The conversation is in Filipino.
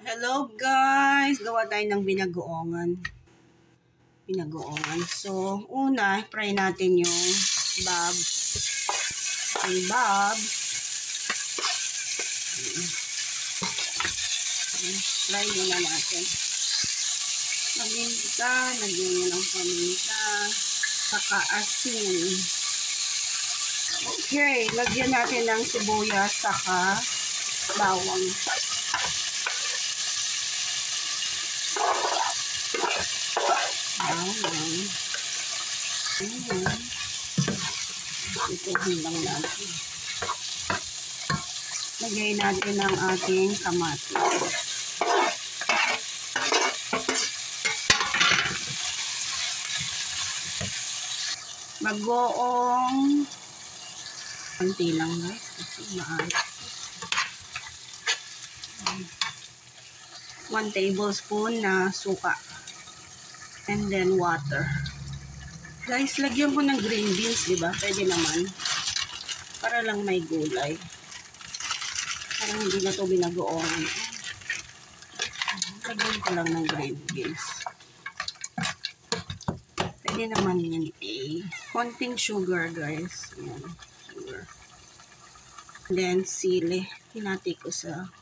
Hello guys! Gawa tayo ng binagoongan. So, una, fry natin yung bob. Yung bob. Fry muna natin. Paminta, lagyan nyo ng paminta. Saka asin. Okay, lagyan natin ng sibuyas, saka bawang. Ituhin lang natin. Lagay natin ang ating kamatis. Bagoong konti lang guys kasi maalat. 1 tablespoon na suka. And then water. Guys, lagyan ko ng green beans, di ba? Pwede naman. Para lang may gulay. Parang hindi na ito binagoongan. Lagyan ko lang ng green beans. Pwede naman yan eh. Konting sugar, guys. Ayan, sugar. And then, sili. Hinati ko sa